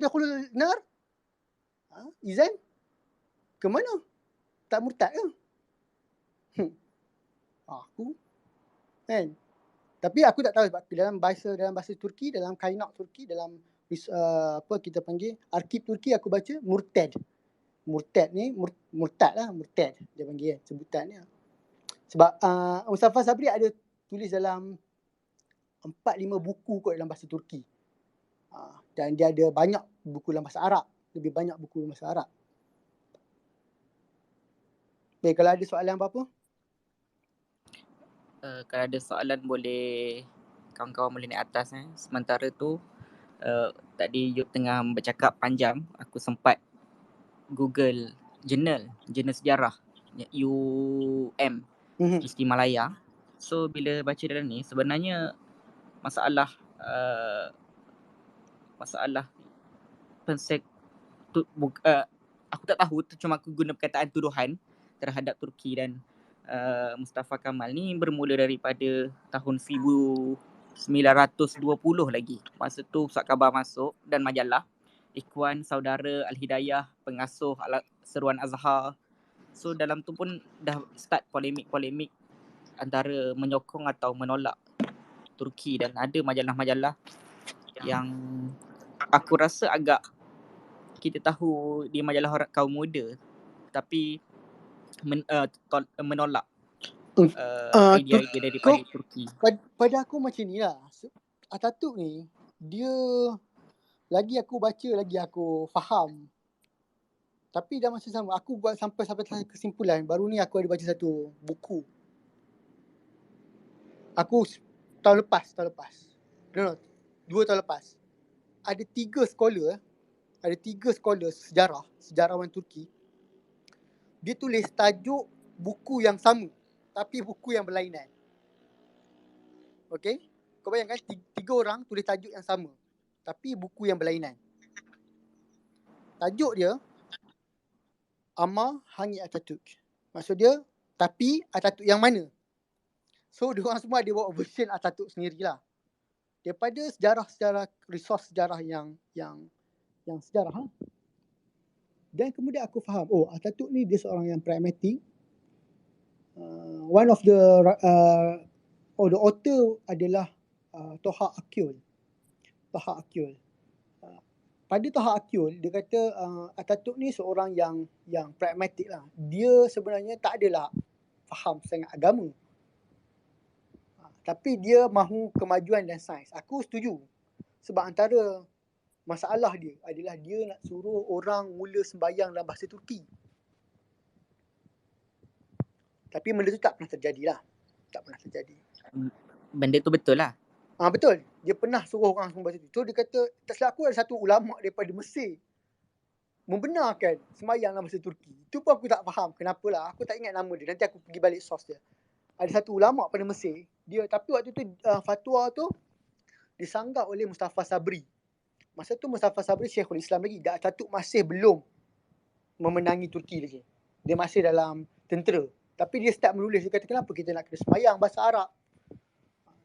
yadkhulul nar? Izan? Ke mana? Tak murtad ke? Aku kan. Tapi aku tak tahu sebab dalam bahasa Turki, dalam kainak Turki, dalam apa kita panggil arkib Turki, aku baca murtad. Murtad ni murtad lah, murtad dia panggil sebutannya. Sebab Mustafa Sabri ada tulis dalam 4-5 buku kot dalam bahasa Turki. Dan dia ada banyak buku dalam bahasa Arab, lebih banyak buku dalam bahasa Arab. Baik, kalau ada soalan apa-apa? Kalau ada soalan boleh kawan-kawan boleh naik atas. Sementara tu tadi you tengah bercakap panjang, aku sempat Google jurnal sejarah Isti Malaya. So bila baca dalam ni sebenarnya masalah aku tak tahu, cuma aku guna perkataan tuduhan terhadap Turki dan Mustafa Kamal ni bermula daripada tahun 1920 lagi. Masa tu Surat Khabar masuk dan majalah Ikhwan Saudara Al-Hidayah, pengasuh Seruan Azhar. So dalam tu pun dah start polemik-polemik antara menyokong atau menolak Turki, dan ada majalah-majalah yang aku rasa agak, kita tahu dia majalah orang kaum muda tapi menolak idea-idea daripada Turki. Pada aku macam ni lah. Atatürk ni, dia lagi aku baca, lagi aku faham. Tapi dah masa sama, aku buat sampai kesimpulan. Baru ni aku ada baca satu buku. Aku tahun lepas. No, 2 tahun lepas. Ada 3 scholar sejarawan Turki. Dia tulis tajuk buku yang sama, tapi buku yang berlainan. Okay? Kau bayangkan 3 orang tulis tajuk yang sama, tapi buku yang berlainan. Tajuk dia Ama Hangi Atatürk. Maksud dia, tapi Atatürk yang mana? So, diorang semua ada bawa version Atatürk sendirilah. Daripada sejarah-sejarah, resource sejarah yang sejarah. Dan kemudian aku faham, Atatürk ni dia seorang yang pragmatik. One of the author adalah Toha Akyol. Pada Toha Akyol, dia kata Atatürk ni seorang yang pragmatik lah. Dia sebenarnya tak adalah faham sangat agama. Tapi dia mahu kemajuan dan sains. Aku setuju. Sebab antara masalah dia adalah dia nak suruh orang mula sembahyang dalam bahasa Turki. Tapi benda tu tak pernah terjadi lah. Benda tu betul lah. Betul. Dia pernah suruh orang semua bahasa Turki. So dia kata, tak silap aku ada satu ulama daripada Mesir membenarkan sembahyang dalam bahasa Turki. Itu pun aku tak faham kenapalah. Aku tak ingat nama dia. Nanti aku pergi balik source dia. Ada satu ulama pada Mesir. Tapi waktu tu fatwa tu disanggap oleh Mustafa Sabri. Masa tu Mustafa Sabri Syekhul Islam lagi. Atatürk masih belum memenangi Turki lagi. Dia masih dalam tentera. Tapi dia start menulis. Dia kata, kenapa kita nak kena sembahyang bahasa Arab?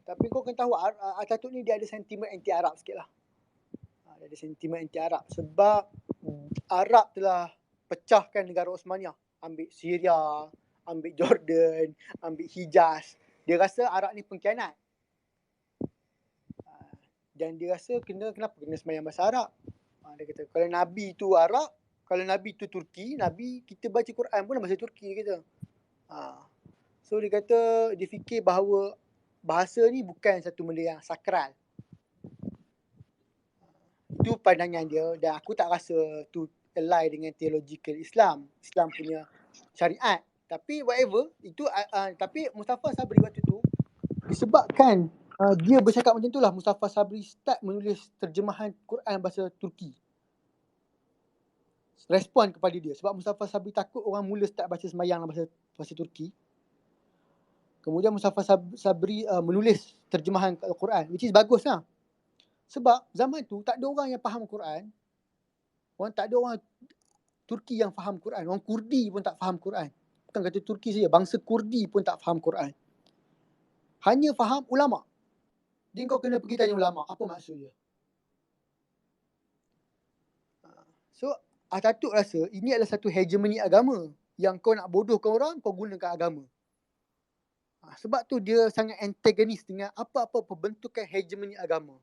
Tapi kau kena tahu, Atatürk ni dia ada sentimen anti-Arab sikit lah. Dia ada sentimen anti-Arab. Sebab Arab telah pecahkan negara Osmaniyah. Ambil Syria, ambil Jordan, ambil Hijaz. Dia rasa Arab ni pengkhianat. Dan dia rasa kenapa kena sembahyang bahasa Arab? Dia kata, kalau Nabi tu Arab, kalau Nabi tu Turki, Nabi kita baca Quran pun bahasa Turki kita. So dia kata, dia fikir bahawa bahasa ni bukan satu benda yang sakral. Itu pandangan dia, dan aku tak rasa tu align dengan theological Islam punya syariat. Tapi whatever, itu tapi Mustafa Sabri waktu tu disebabkan dia bercakap macam itulah, Mustafa Sabri start menulis terjemahan Quran bahasa Turki. Respon kepada dia, sebab Mustafa Sabri takut orang mula start baca sembahyang dalam bahasa Turki. Kemudian Mustafa Sabri menulis terjemahan Al-Quran, which is bagus lah. Sebab zaman tu tak ada orang yang faham Quran. Tak ada orang Turki yang faham Quran. Orang Kurdi pun tak faham Quran. Bukan kata Turki saja, bangsa Kurdi pun tak faham Quran. Hanya faham ulama. Jadi kau kena pergi tanya ulama, apa maksud dia? So Ataturk rasa ini adalah satu hegemoni agama. Yang kau nak bodohkan orang, kau gunakan agama. Sebab tu dia sangat antagonis dengan apa-apa pembentukan hegemoni agama.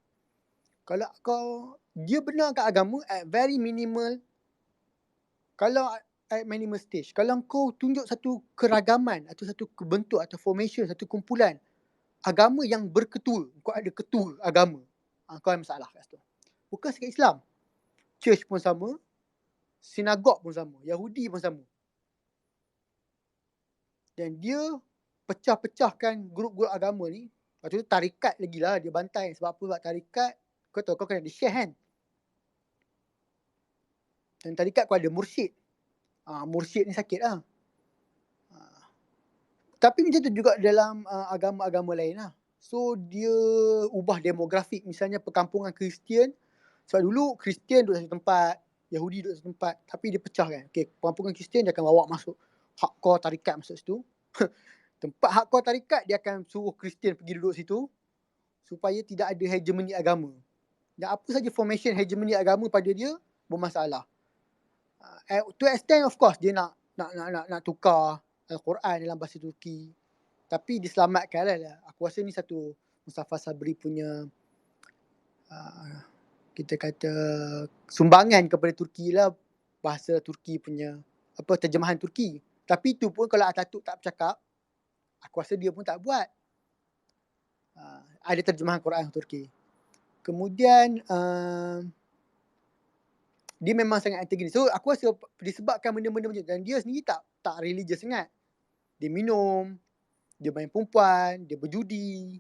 Kalau dia benarkan agama at very minimal, kalau at minimal stage, kalau kau tunjuk satu keragaman atau satu bentuk atau formation, satu kumpulan agama yang berketua, kau ada ketua agama, kau ada masalah kat situ. Bukan sekat Islam, church pun sama, sinagog pun sama, Yahudi pun sama. Dan dia pecah-pecahkan grup-grup agama ni. Lepas tu tarikat lagi lah dia bantai. Sebab apa? Sebab tarikat, kau tahu kau kena ada syekh kan. Dan tarikat kau ada mursyid. Mursyid ni sakit lah. Tapi macam tu juga dalam agama-agama lain lah. So dia ubah demografik. Misalnya perkampungan Kristian. Sebab dulu Kristian duduk satu tempat, Yahudi duduk satu tempat. Tapi dia pecah kan. Okay, perkampungan Kristian dia akan bawa masuk hardcore tarikat masuk situ. Tempat hardcore tarikat dia akan suruh Kristian pergi duduk situ supaya tidak ada hegemoni agama. Dan apa saja formation hegemoni agama pada dia bermasalah. To extent of course dia nak tukar Al-Quran dalam bahasa Turki. Tapi diselamatkan lah. Aku rasa ni satu Mustafa Sabri punya kita kata sumbangan kepada Turki lah, bahasa Turki punya terjemahan Turki. Tapi tu pun kalau Ataturk tak bercakap, aku rasa dia pun tak buat. Ada terjemahan Quran Turki. Kemudian dia memang sangat antagonis. So aku rasa disebabkan benda-benda macam tu, dan dia sendiri tak religious sangat. Dia minum, dia main perempuan, dia berjudi.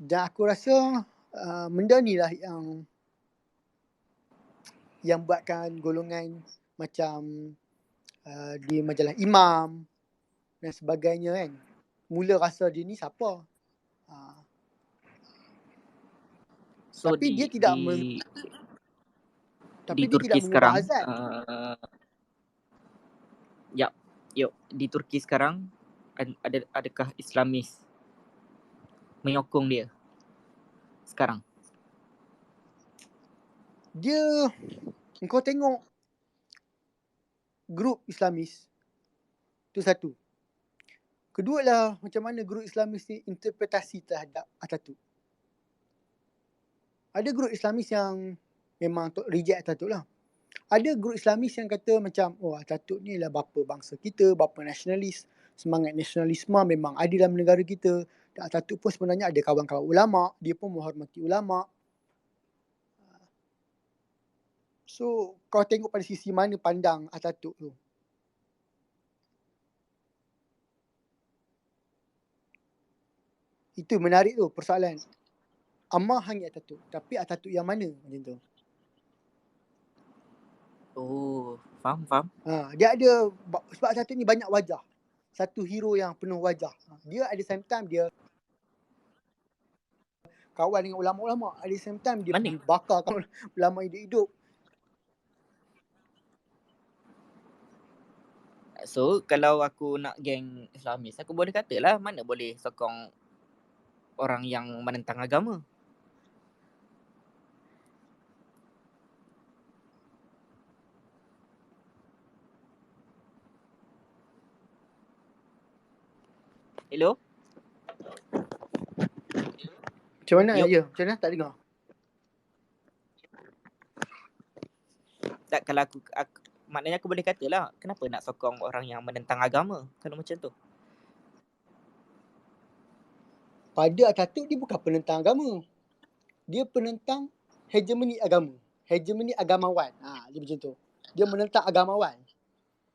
Dan aku rasa benda ni lah yang buatkan golongan macam di majalah Imam dan sebagainya kan, mula rasa dia ni siapa. So tapi dia tidak di Turki sekarang azan. Di Turki sekarang adakah Islamis menyokong dia sekarang? Dia, kau tengok grup Islamis tu satu. Kedua lah macam mana grup Islamis ni interpretasi terhadap Ataturk. Ada grup Islamis yang memang reject Ataturk lah. Ada grup Islamis yang kata macam, Ataturk ni lah bapa bangsa kita, bapa nasionalis. Semangat nasionalisme memang ada dalam negara kita. Dan Ataturk pun sebenarnya ada kawan-kawan ulama'. Dia pun menghormati ulama'. So, kau tengok pada sisi mana pandang Ataturk tu. Itu menarik tu persoalan. Ammar hanya Ataturk. Tapi Ataturk yang mana macam tu. Oh, faham. Dia ada, sebab Ataturk ni banyak wajah. Satu hero yang penuh wajah. Dia at the same time dia kawan dengan ulama'-ulama'. At the same time dia pergi bakar ulama' hidup-hidup. So kalau aku nak geng Islamis, aku boleh katalah mana boleh sokong orang yang menentang agama. Hello? Macam mana ya? Macam mana? Tak dengar. Tak, kalau aku maknanya aku boleh katalah, kenapa nak sokong orang yang menentang agama kalau macam tu? Pada Ataturk dia bukan penentang agama. Dia penentang hegemoni agama. Hegemoni agamawan. Dia macam tu. Dia menentang agamawan.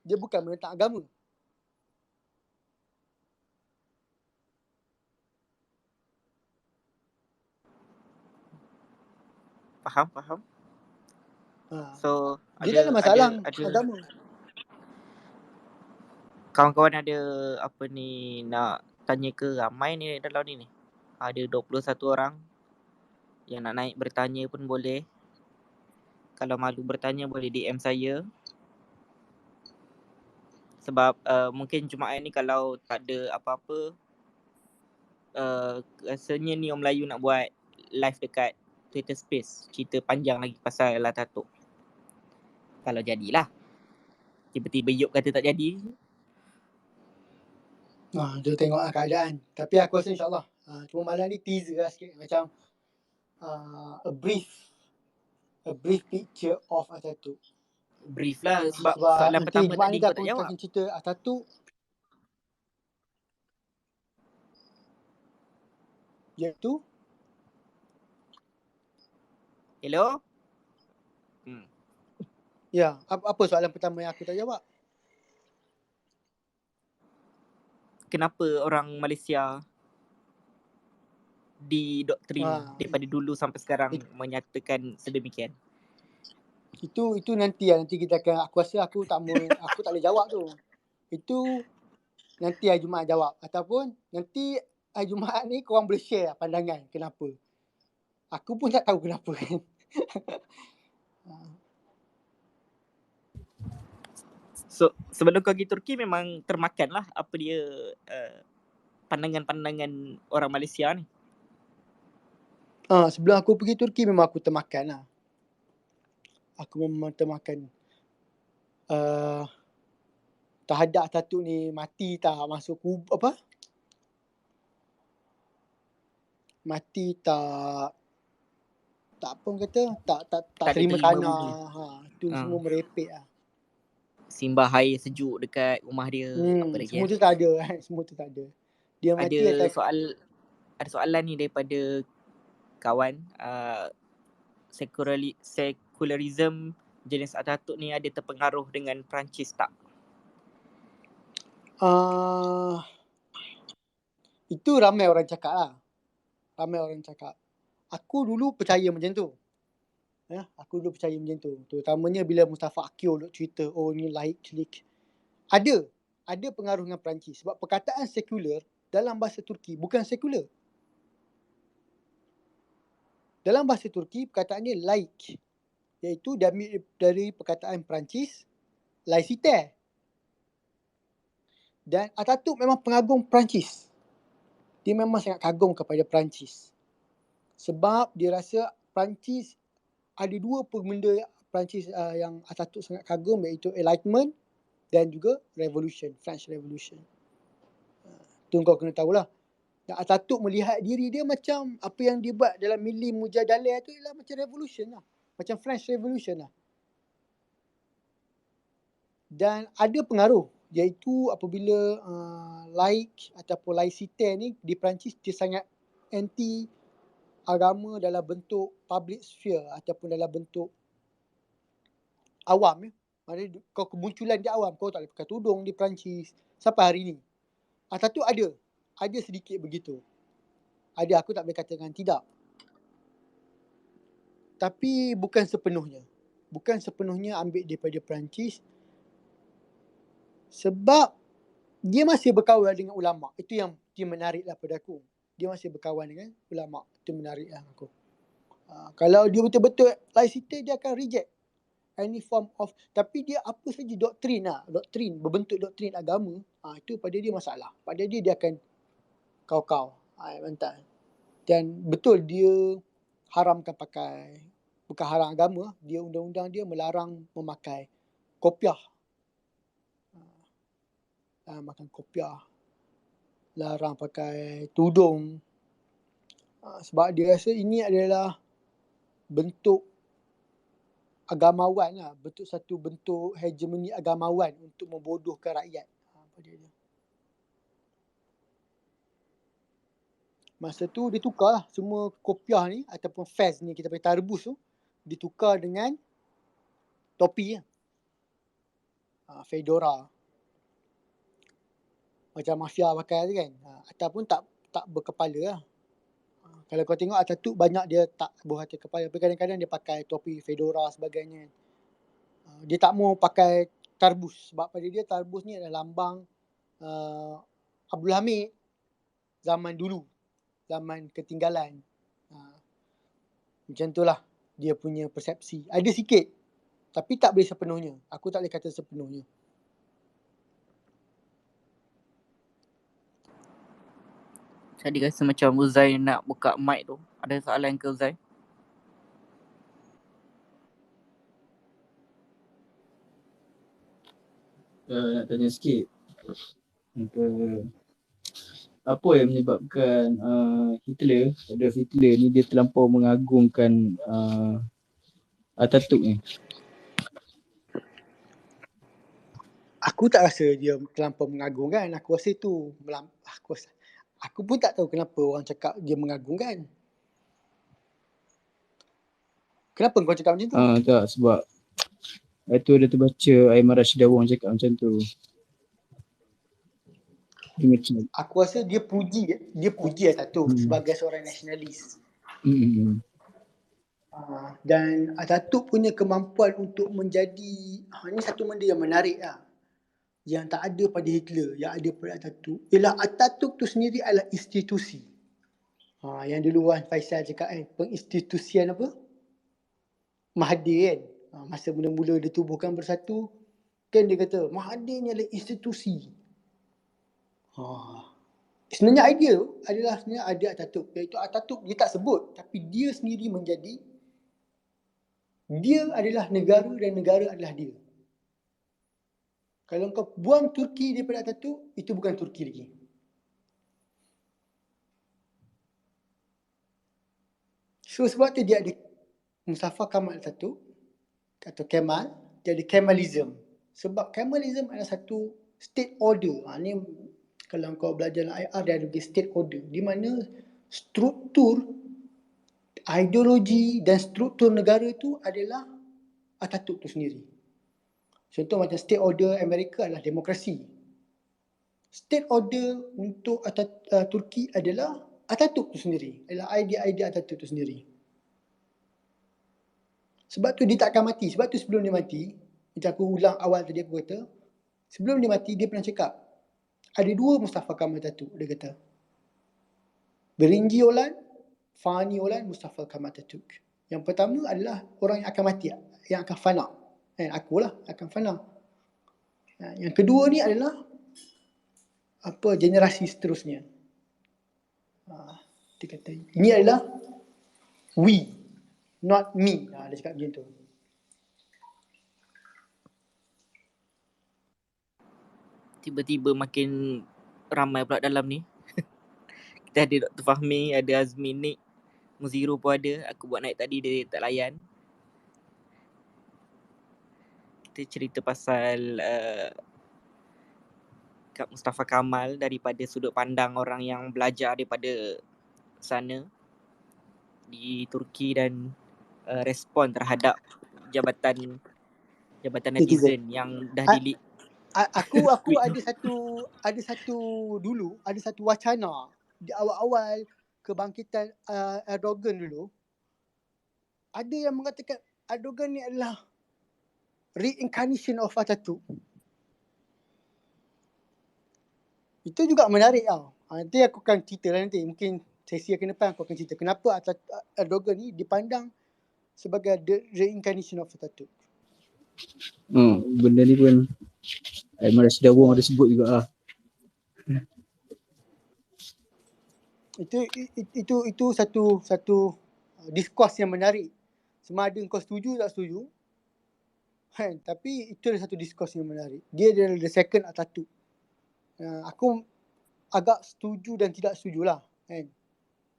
Dia bukan menentang agama. Faham. So dia ada masalah agama. Kawan-kawan ada nak tanya ke ramai ni dalam ni. Ada 21 orang. Yang nak naik bertanya pun boleh. Kalau malu bertanya boleh DM saya. Sebab mungkin Jumaat ni kalau tak ada apa-apa, rasanya ni orang Melayu nak buat live dekat Twitter Space, cerita panjang lagi pasal Ataturk. Kalau jadilah. Tiba-tiba Yop kata tak jadi. Dia tengok keadaan. Tapi aku rasa insyaAllah. Cuma malam ni teaser lah sikit. Macam a brief picture of Ataturk. Brief lah sebab soalan nanti pertama Jumaat tadi ni kau aku tak jawab. akan cerita Ataturk. Iaitu Hello? ya, apa soalan pertama yang aku tak jawab? Kenapa orang Malaysia didoktrin daripada dulu sampai sekarang menyatakan sedemikian? Itu nanti lah. Nanti kita akan, aku rasa aku tak boleh jawab tu. Itu nanti hari Jumaat jawab. Ataupun nanti hari Jumaat ni korang boleh share pandangan kenapa. Aku pun tak tahu kenapa kan. So sebelum kau pergi Turki memang termakan lah apa dia pandangan-pandangan orang Malaysia ni. Sebelum aku pergi Turki memang aku termakan lah. Aku memang termakan. Terhadap Ataturk ni mati tak masuk apa? Mati tak apa orang kata? Tak terima tanah. Itu semua merepek lah. Simbah air sejuk dekat rumah dia. Apa lagi semua tu tak ada kan. Semua tu tak ada. Dia mati ada soalan ni daripada kawan. Secularism jenis Ataturk ni ada terpengaruh dengan Perancis tak? Itu ramai orang cakap lah. Aku dulu percaya macam tu. Aku dulu percaya macam tu. Terutamanya bila Mustafa Akil duk Twitter, oh ni laik celik. Ada pengaruh dengan Perancis. Sebab perkataan sekular dalam bahasa Turki bukan sekular. Dalam bahasa Turki perkataannya laik. Iaitu dari perkataan Perancis, laicite. Dan Ataturk memang pengagum Perancis. Dia memang sangat kagum kepada Perancis. Sebab dia rasa Perancis ada dua benda Perancis yang Ataturk sangat kagum, iaitu Enlightenment dan juga Revolution, French Revolution. Tu kau kena tahulah. Dan Ataturk melihat diri dia macam apa yang dia buat dalam Milli Mujadalah tu ialah macam revolution lah. Macam French Revolution lah. Dan ada pengaruh, iaitu apabila laik ataupun laicite ni di Perancis dia sangat anti agama dalam bentuk public sphere ataupun dalam bentuk awam. Maksudnya kau kemunculan di awam, kau tak boleh pakai tudung di Perancis sampai hari ni. Ataturk ada sedikit begitu. Ada, aku tak boleh katakan tidak. Tapi bukan sepenuhnya. Bukan sepenuhnya ambil daripada Perancis. Sebab dia masih berkawan dengan ulama'. Itu yang menariklah pada aku. Dia masih berkawan dengan ulama'. Itu menariklah aku. Kalau dia betul-betul laicite, dia akan reject any form of, tapi dia apa saja doktrin berbentuk doktrin agama, itu pada dia masalah. Pada dia akan kau mental. Dan betul dia haramkan pakai, bukan haram agama, dia undang-undang dia melarang memakai kopiah. Makan kopiah, larang pakai tudung. Sebab dia rasa ini adalah bentuk agamawan lah, satu bentuk hegemoni agamawan untuk membodohkan rakyat. Pada dia. Masa tu dia tukar lah semua kopiah ni ataupun fez ni, kita panggil tarbus tu, ditukar dengan topi lah. Fedora. Macam mafia pakai tu kan. Ataupun tak berkepala lah. Kalau kau tengok Ataturk banyak dia tak berhati kepala. Tapi kadang-kadang dia pakai topi fedora sebagainya. Dia tak mau pakai tarbus. Sebab pada dia tarbus ni adalah lambang Abdul Hamid zaman dulu. Zaman ketinggalan. Macam tu lah dia punya persepsi. Ada sikit. Tapi tak boleh sepenuhnya. Aku tak boleh kata sepenuhnya. Saya rasa macam Uzai nak buka mic tu. Ada soalan ke Uzai? nak tanya sikit. Apa yang menyebabkan Adolf Hitler ni dia terlampau mengagungkan Atatürk ni? Aku tak rasa dia terlampau mengagungkan. Aku rasa itu aku pun tak tahu kenapa orang cakap dia mengagungkan. Kenapa kau cakap macam tu? Tak, sebab itu ada terbaca Aiman Rashidah Wong cakap macam tu. Dia macam Aku rasa dia puji Atatürk sebagai seorang nasionalis. Dan Atatürk punya kemampuan untuk menjadi ini satu benda yang menarik lah, yang tak ada pada Hitler, yang ada pada Atatürk ialah Atatürk tu sendiri adalah institusi. Yang dulu Wan Faisal cakap kan, penginstitusian apa? Mahathir kan. Masa mula-mula ditubuhkan Bersatu kan, dia kata Mahathir ni adalah institusi. Sebenarnya idea tu adalah sebenarnya ada Atatürk, iaitu Atatürk dia tak sebut, tapi dia sendiri menjadi, dia adalah negara dan negara adalah dia. Kalau kau buang Turki daripada Atatürk, itu bukan Turki lagi. So sebab tu dia ada Mustafa Kemal Atatürk atau Kemal, dia ada Kemalism. Sebab Kemalism adalah satu state order. Ni kalau kau belajar IR, dia ada state order di mana struktur, ideologi dan struktur negara tu adalah Atatürk tu sendiri. Contoh macam state order Amerika adalah demokrasi. State order untuk Turki adalah Atatürk tu sendiri, adalah idea-idea Atatürk tu sendiri. Sebab tu dia tak akan mati. Sebab tu sebelum dia mati, macam aku ulang awal tadi aku kata, sebelum dia mati dia pernah cakap, ada dua Mustafa Kemal Atatürk, dia kata. Birinci Olan, Fani Olan, Mustafa Kemal Atatürk. Yang pertama adalah orang yang akan mati, yang akan fana. Akulah akan fana. Yang kedua ni adalah generasi seterusnya. Dia kata ini adalah we, not me. Dia cakap macam tu. Tiba-tiba makin ramai pula dalam ni. Kita ada Dr. Fahmi, ada Azmi, Nick, Muziro pun ada. Aku buat naik tadi, dia tak layan. Kita cerita pasal Kak Mustafa Kamal daripada sudut pandang orang yang belajar daripada sana di Turki, dan respon terhadap jabatan netizen yang dah delete. Aku ada satu wacana di awal-awal kebangkitan Erdogan dulu. Ada yang mengatakan Erdogan ni adalah reincarnation of Atatürk. Itu juga menarik tau. Nanti aku akan cerita lah nanti. Mungkin sesi akan depan aku akan cerita kenapa Erdogan ni dipandang sebagai the reincarnation of Atatürk. Benda ni pun Aiman Rashidah Wong ada sebut juga lah. Itu satu diskurs yang menarik. Sama ada kau setuju tak setuju. Tapi itu adalah satu diskurs yang menarik. Dia adalah the second Atatürk. Aku agak setuju dan tidak setuju lah.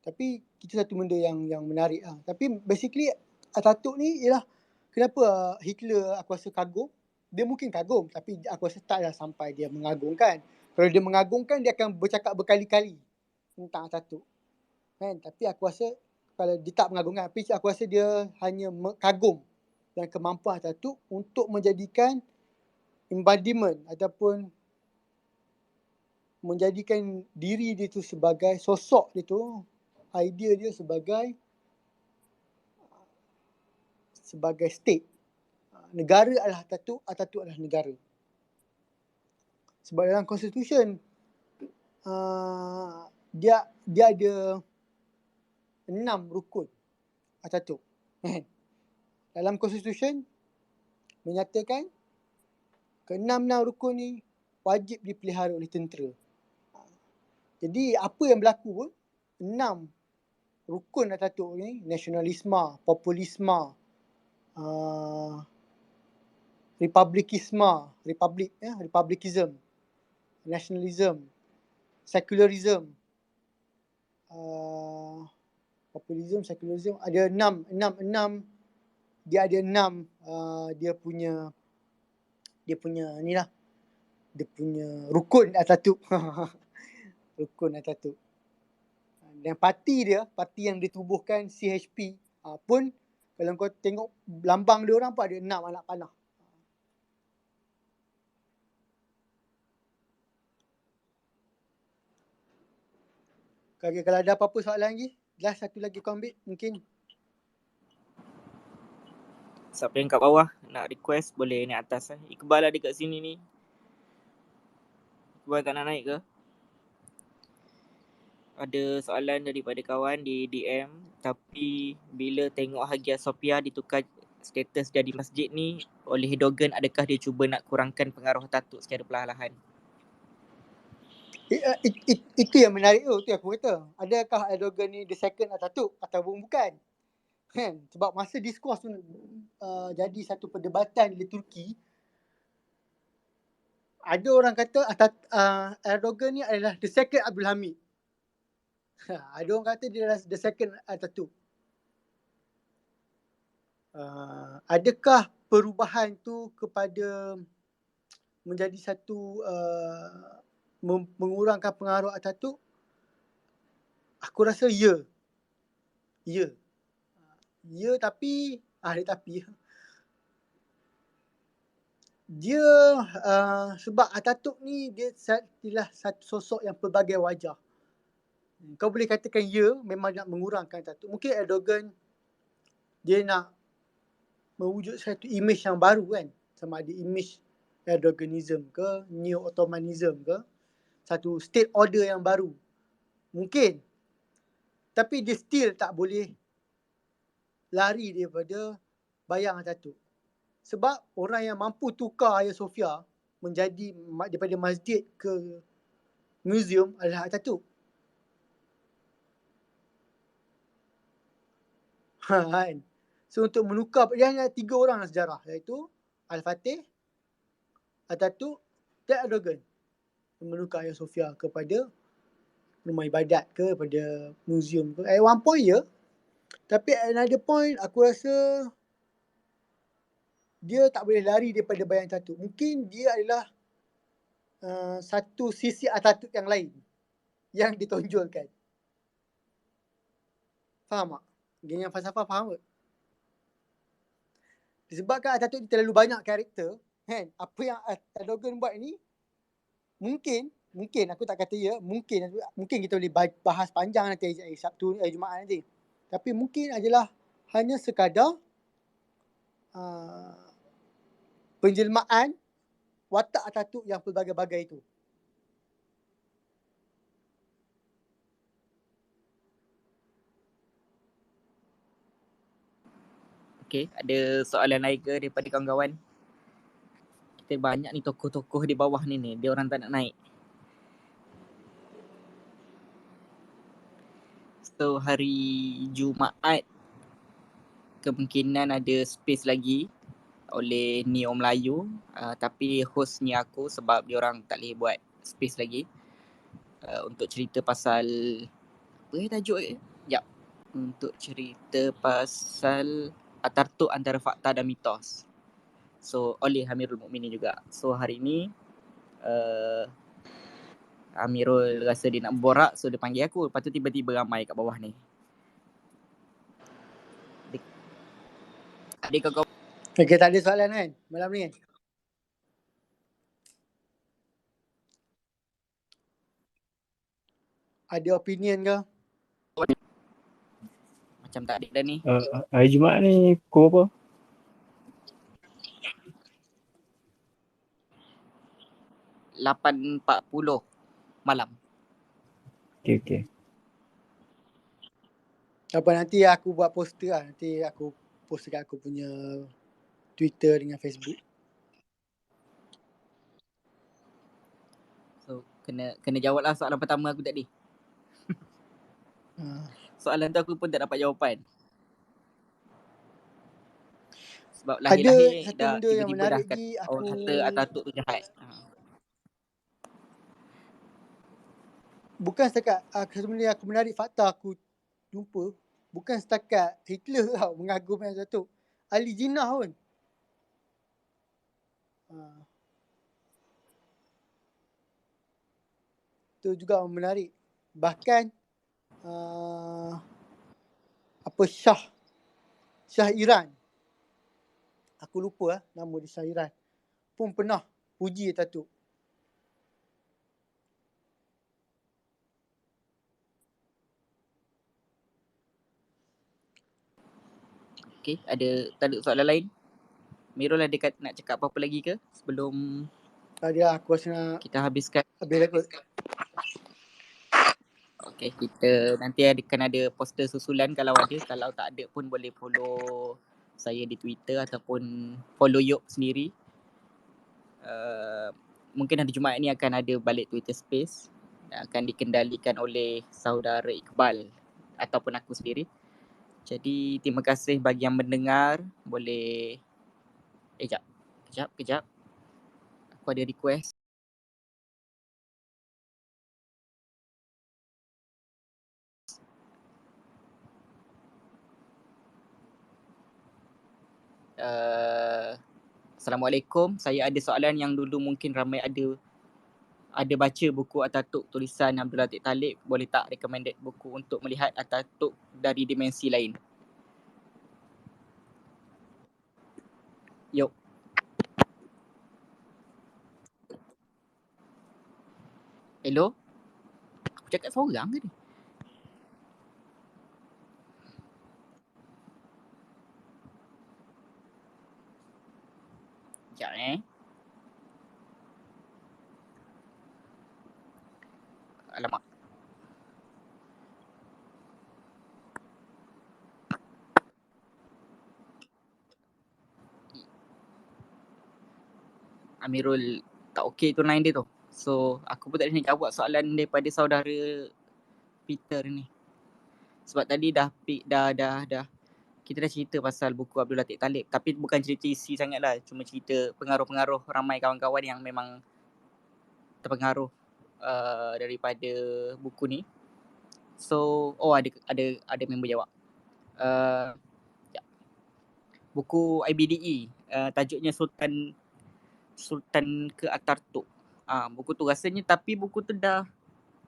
Tapi itu satu benda yang menarik lah. Tapi basically Atatürk ni ialah kenapa Hitler aku rasa kagum. Dia mungkin kagum, tapi aku rasa taklah sampai dia mengagungkan. Kalau dia mengagungkan, dia akan bercakap berkali-kali tentang Atatürk. Tapi aku rasa kalau dia tak mengagungkan, tapi aku rasa dia hanya kagum dan kemampuan Atatürk untuk menjadikan embodiment ataupun menjadikan diri dia tu sebagai sosok dia tu, idea dia sebagai state. Negara adalah Atatürk, Atatürk adalah negara. Sebab dalam constitution dia ada 6 rukun Atatürk. Dalam constitution menyatakan ke-6 rukun ni wajib dipelihara oleh tentera. Jadi apa yang berlaku pun 6 rukun Atatürk ni, nasionalisme, populisme, republicism, nationalism, secularism, populism, secularism, ada enam, dia ada enam dia punya ni lah, dia punya rukun Ataturk. Rukun Ataturk. Dan parti yang ditubuhkan CHP pun kalau kau tengok lambang dia orang pun ada 6 anak panah. Okay, kalau ada apa-apa soalan lagi, last satu lagi kau ambil mungkin. Siapa yang kat bawah nak request boleh naik atas. Iqbal ada kat sini ni. Iqbal tak nak naik ke? Ada soalan daripada kawan di DM, tapi bila tengok Hagia Sophia ditukar status jadi masjid ni oleh Erdogan, adakah dia cuba nak kurangkan pengaruh Ataturk secara perlahan-lahan? Itu yang menarik tu, itu aku kata. Adakah Erdogan ni the second Ataturk ataupun bukan? Kan? Sebab masa diskurs tu jadi satu perdebatan di Turki, ada orang kata Erdogan ni adalah the second Abdul Hamid. Ada orang kata dia adalah the second Ataturk. Adakah perubahan tu kepada menjadi satu mengurangkan pengaruh Ataturk? Aku rasa ya. Ya, tapi dia sebab Ataturk ni dia adalah satu sosok yang pelbagai wajah. Kau boleh katakan ya, memang nak mengurangkan Ataturk. Mungkin Erdogan dia nak mewujud satu imej yang baru kan, sama ada imej Erdoganism ke, Neo Ottomanism ke, satu state order yang baru. Mungkin. Tapi dia still tak boleh lari daripada bayang Ataturk. Sebab orang yang mampu tukar Hagia Sophia menjadi daripada masjid ke museum adalah Ataturk. Kan? So untuk menukar, dia hanya 3 orang dalam sejarah, iaitu Al-Fatih, Ataturk dan Erdogan. Menukar Hagia Sophia kepada rumah ibadat ke, pada museum ke. At one point ya. Tapi at another point aku rasa dia tak boleh lari daripada bayang Ataturk. Mungkin dia adalah satu sisi Ataturk yang lain yang ditonjolkan. Faham tak? Geng yang falsafah faham tak? Disebabkan Ataturk ni terlalu banyak karakter, kan? Apa yang Erdogan buat ni mungkin aku tak kata ya, mungkin kita boleh bahas panjang nanti Sabtu Jumaat nanti. Tapi mungkin adalah hanya sekadar penjelmaan watak Ataturk yang pelbagai-bagai itu. Okay, ada soalan lain ke daripada kawan-kawan? Kita banyak ni tokoh-tokoh di bawah ni, dia orang tak nak naik. So hari Jumaat kemungkinan ada space lagi oleh Neo Melayu, tapi hostnya aku sebab dia orang tak boleh buat space lagi untuk cerita pasal apa tajuk dia? Sekejap. Untuk cerita pasal Ataturk antara fakta dan mitos. So oleh Amirul Mukminin juga. So hari ni Amirul rasa dia nak berborak, so dia panggil aku. Lepas tu tiba-tiba ramai kat bawah ni. Adik kau Okay, tak ada soalan kan malam ni kan? Ada opinion ke? macam tak ada dah ni. Hari Jumaat ni pukul apa? $8.40 malam. Okay. Apa nanti aku buat poster lah. Nanti aku post dekat aku punya Twitter dengan Facebook. So kena jawablah soalan pertama aku tadi. Soalan tu aku pun tak dapat jawapan. Sebab Ada lahir-lahir satu dah benda yang tiba-tiba dah menarik kat, lagi orang kata Atatürk tu jahat. bukan setakat satu benda yang aku menarik fakta aku jumpa, bukan setakat Hitler tau mengagumkan Atatürk, Ali Jinnah pun. Itu juga menarik. Bahkan Shah Iran, aku lupa nama dia, Shah Iran pun pernah puji Atatürk. Okay, tak ada soalan lain? Mirul ada nak cakap apa-apa lagi ke sebelum Aku rasa nak kita habiskan? habis kot. Okay, kita nanti akan ada poster susulan kalau ada. Kalau tak ada pun boleh follow saya di Twitter ataupun follow Yop sendiri. Mungkin hari Jumaat ni akan ada balik Twitter Space yang akan dikendalikan oleh saudara Iqbal ataupun aku sendiri. Jadi terima kasih bagi yang mendengar. Boleh kejap. Aku ada request. Assalamualaikum. Saya ada soalan yang dulu mungkin ramai ada baca buku Atatürk tulisan Abdul Latif Talib. Boleh tak recommended buku untuk melihat Atatürk dari dimensi lain? Yuk. Hello? Aku cakap seorang ke ni? Sekejap Alamak. Amirul tak okey tu line dia tu. So aku pun tak ada nak jawab soalan daripada saudara Peter ni. Sebab tadi dah kita dah cerita pasal buku Abdul Latif Talib. Tapi bukan cerita isi sangat lah. Cuma cerita pengaruh-pengaruh ramai kawan-kawan yang memang terpengaruh daripada buku ni. So, ada member jawab. Buku IBDE, tajuknya Sultan ke Atatürk. Buku tu rasanya, tapi buku tu dah,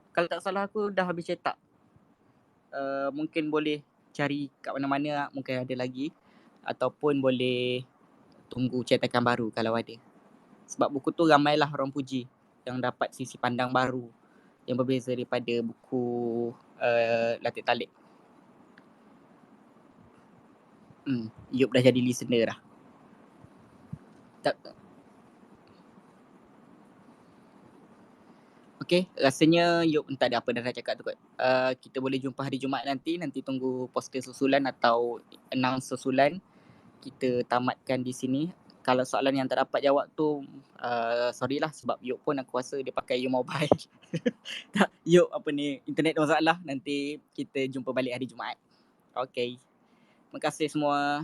kalau tak salah aku dah habis cetak. Mungkin boleh cari kat mana-mana, mungkin ada lagi. Ataupun boleh tunggu cetakan baru kalau ada. Sebab buku tu ramailah orang puji yang dapat sisi pandang baru yang berbeza daripada buku Latif Talib. Yop dah jadi listener dah. Okay, rasanya Yop tak ada apa dah nak cakap tu kot. Kita boleh jumpa hari Jumaat nanti tunggu poster susulan atau announce susulan. Kita tamatkan di sini. Kalau soalan yang tak dapat jawab tu, sorry lah sebab Yop pun aku rasa dia pakai mobile. Yop internet ada masalah. Nanti kita jumpa balik hari Jumaat. Okay. Terima kasih semua.